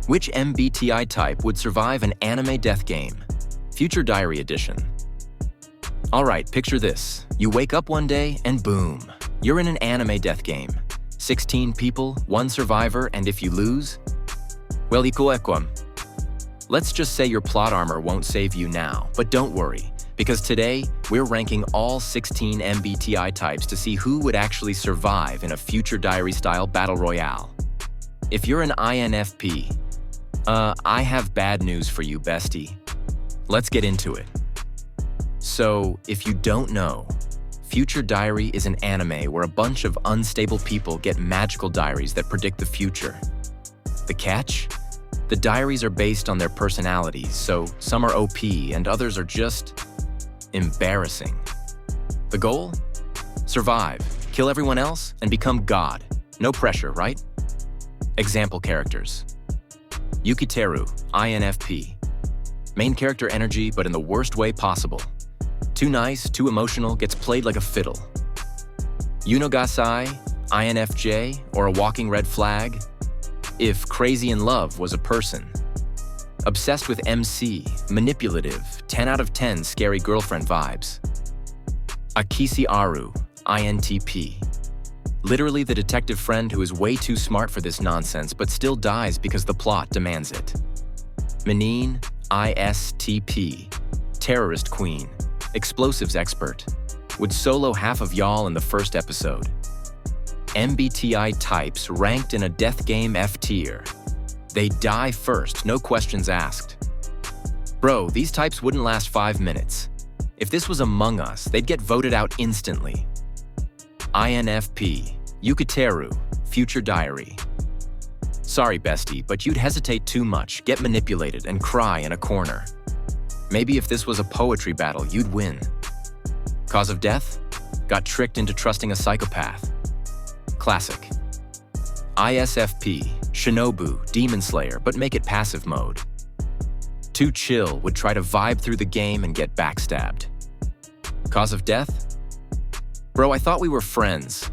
Which MBTI type would survive an anime death game? Future Diary Edition. Alright, picture this. You wake up one day and boom, you're in an anime death game. 16 people, 1 survivor, and if you lose, well, ikuequam. Let's just say your plot armor won't save you now, but don't worry, because today we're ranking all 16 MBTI types to see who would actually survive in a Future Diary-style battle royale. If you're an INFP, I have bad news for you, bestie. Let's get into it. So, if you don't know, Future Diary is an anime where a bunch of unstable people get magical diaries that predict the future. The catch? The diaries are based on their personalities, so some are OP and others are just embarrassing. The goal? Survive, kill everyone else, and become God. No pressure, right? Example characters. Yukiteru, INFP. Main character energy, but in the worst way possible. Too nice, too emotional, gets played like a fiddle. Yunogasai, INFJ, or a walking red flag? If crazy in love was a person. Obsessed with MC, manipulative, 10 out of 10 scary girlfriend vibes. Akisi Aru, INTP. Literally the detective friend who is way too smart for this nonsense but still dies because the plot demands it. Menine, ISTP. Terrorist queen. Explosives expert. Would solo half of y'all in the first episode. MBTI types ranked in a death game F tier. They die first, no questions asked. Bro, these types wouldn't last 5 minutes. If this was Among Us, they'd get voted out instantly. INFP, Yukiteru, Future Diary. Sorry, bestie, but you'd hesitate too much, get manipulated, and cry in a corner. Maybe if this was a poetry battle, you'd win. Cause of death? Got tricked into trusting a psychopath. Classic. ISFP, Shinobu, Demon Slayer, but make it passive mode. Too chill, would try to vibe through the game and get backstabbed. Cause of death? Bro, I thought we were friends.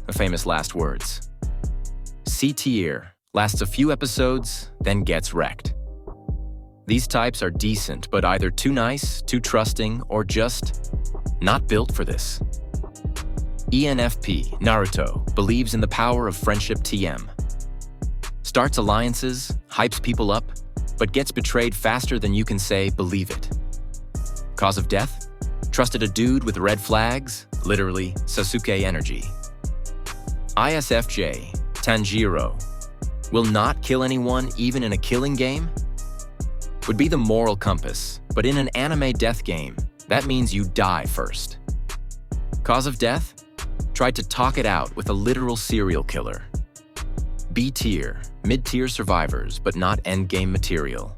The famous last words. C tier, lasts a few episodes, then gets wrecked. These types are decent, but either too nice, too trusting, or just not built for this. ENFP, Naruto, believes in the power of friendship TM. Starts alliances, hypes people up, but gets betrayed faster than you can say, believe it. Cause of death? Trusted a dude with red flags, literally Sasuke energy. ISFJ, Tanjiro, will not kill anyone even in a killing game? Would be the moral compass, but in an anime death game, that means you die first. Cause of death? Tried to talk it out with a literal serial killer. B tier, mid-tier survivors, but not endgame material.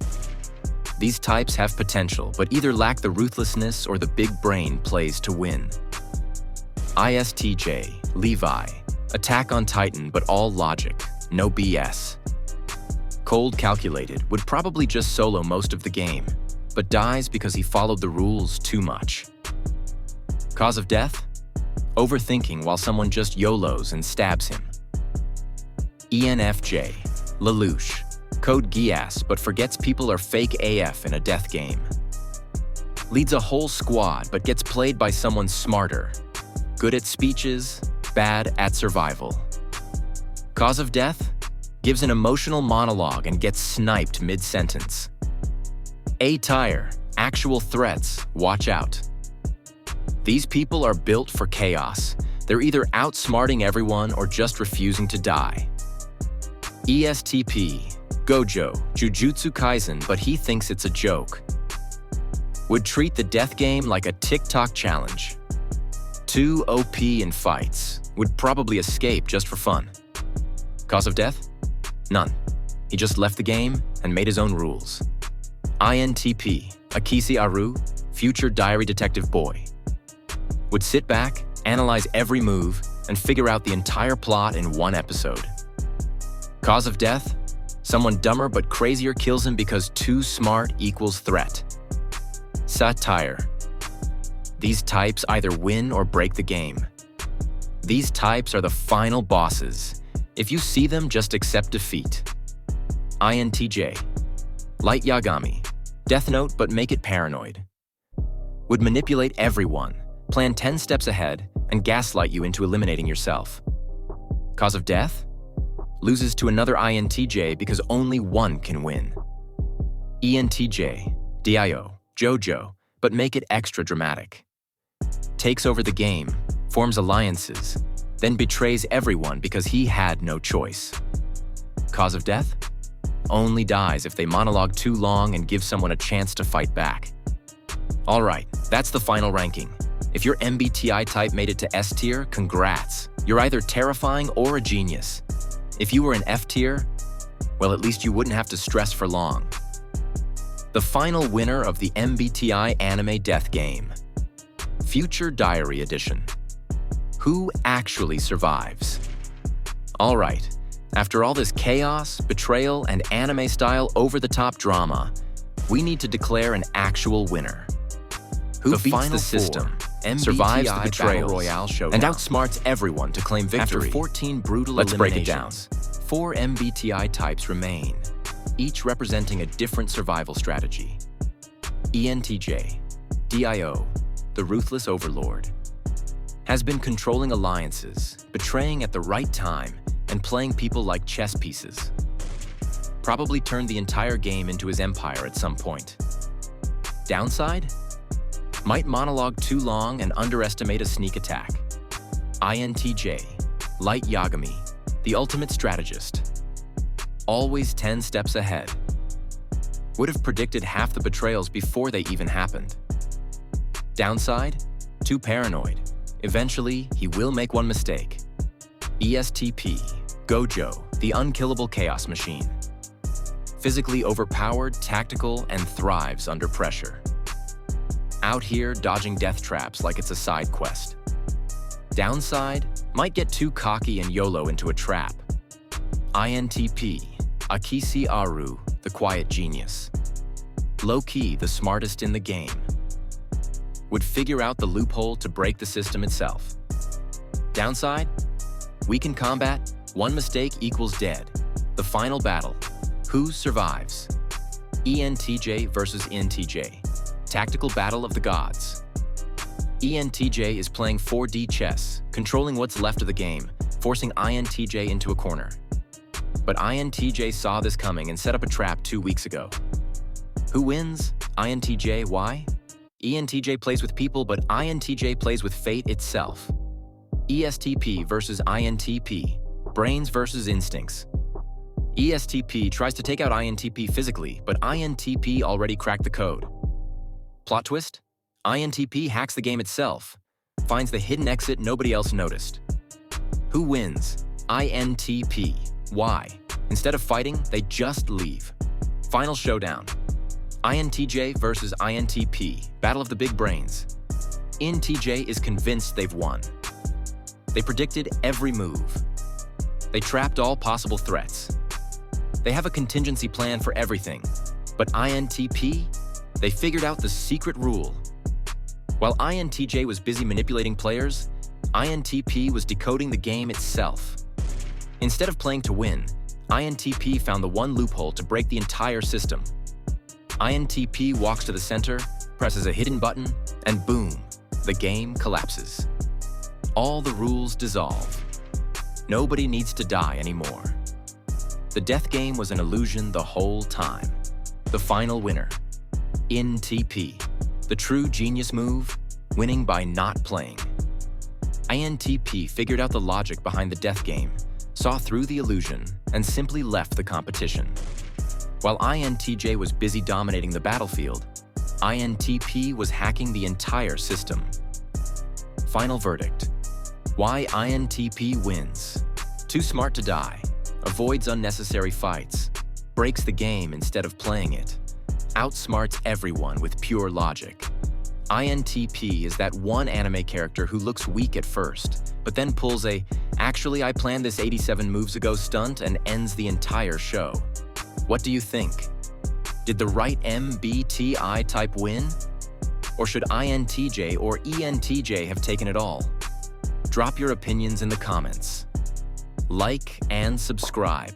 These types have potential, but either lack the ruthlessness or the big brain plays to win. ISTJ, Levi, Attack on Titan, but all logic, no BS. Cold calculated, would probably just solo most of the game, but dies because he followed the rules too much. Cause of death? Overthinking while someone just YOLOs and stabs him. ENFJ, Lelouch, Code Geass, but forgets people are fake AF in a death game. Leads a whole squad, but gets played by someone smarter. Good at speeches, bad at survival. Cause of death? Gives an emotional monologue and gets sniped mid-sentence. A-tier, actual threats, watch out. These people are built for chaos. They're either outsmarting everyone or just refusing to die. ESTP, Gojo, Jujutsu Kaisen, but he thinks it's a joke. Would treat the death game like a TikTok challenge. Too OP in fights. Would probably escape just for fun. Cause of death? None. He just left the game and made his own rules. INTP, Akisi Aru, Future Diary Detective Boy. Would sit back, analyze every move, and figure out the entire plot in one episode. Cause of death? Someone dumber but crazier kills him because too smart equals threat. Satire. These types either win or break the game. These types are the final bosses. If you see them, just accept defeat. INTJ. Light Yagami. Death Note, but make it paranoid. Would manipulate everyone, plan 10 steps ahead, and gaslight you into eliminating yourself. Cause of death? Loses to another INTJ because only one can win. ENTJ. DIO. Jojo, but make it extra dramatic. Takes over the game, forms alliances, then betrays everyone because he had no choice. Cause of death? Only dies if they monologue too long and give someone a chance to fight back. All right, that's the final ranking. If your MBTI type made it to S tier, congrats. You're either terrifying or a genius. If you were an F tier, well, at least you wouldn't have to stress for long. The final winner of the MBTI Anime Death Game. Future Diary Edition. Who actually survives? All right, after all this chaos, betrayal, and anime-style over-the-top drama, we need to declare an actual winner. Who beats the system, survives the betrayal, royale showdown, and outsmarts everyone to claim victory. After 14 brutal eliminations, break it down. 4 MBTI types remain, each representing a different survival strategy. ENTJ, DIO, the ruthless overlord, has been controlling alliances, betraying at the right time, and playing people like chess pieces. Probably turned the entire game into his empire at some point. Downside? Might monologue too long and underestimate a sneak attack. INTJ, Light Yagami, the ultimate strategist. Always 10 steps ahead. Would have predicted half the betrayals before they even happened. Downside? Too paranoid. Eventually, he will make one mistake. ESTP, Gojo, the unkillable chaos machine. Physically overpowered, tactical, and thrives under pressure. Out here dodging death traps like it's a side quest. Downside, might get too cocky and YOLO into a trap. INTP, Akisi Aru, the quiet genius. Low-key, the smartest in the game. Would figure out the loophole to break the system itself. Downside? Weak in combat, one mistake equals dead. The final battle. Who survives? ENTJ versus INTJ. Tactical battle of the gods. ENTJ is playing 4D chess, controlling what's left of the game, forcing INTJ into a corner. But INTJ saw this coming and set up a trap 2 weeks ago. Who wins? INTJ. Why? ENTJ plays with people, but INTJ plays with fate itself. ESTP versus INTP. Brains versus instincts. ESTP tries to take out INTP physically, but INTP already cracked the code. Plot twist? INTP hacks the game itself, finds the hidden exit nobody else noticed. Who wins? INTP. Why? Instead of fighting, they just leave. Final showdown. INTJ versus INTP. Battle of the big brains. INTJ is convinced they've won. They predicted every move. They trapped all possible threats. They have a contingency plan for everything. But INTP? They figured out the secret rule. While INTJ was busy manipulating players, INTP was decoding the game itself. Instead of playing to win, INTP found the one loophole to break the entire system. INTP walks to the center, presses a hidden button, and boom, the game collapses. All the rules dissolve. Nobody needs to die anymore. The death game was an illusion the whole time. The final winner. INTP. The true genius move, winning by not playing. INTP figured out the logic behind the death game, saw through the illusion, and simply left the competition. While INTJ was busy dominating the battlefield, INTP was hacking the entire system. Final verdict. Why INTP wins. Too smart to die, avoids unnecessary fights, breaks the game instead of playing it, outsmarts everyone with pure logic. INTP is that one anime character who looks weak at first, but then pulls a, "actually I planned this 87 moves ago" stunt and ends the entire show. What do you think? Did the right MBTI type win? Or should INTJ or ENTJ have taken it all? Drop your opinions in the comments. Like and subscribe.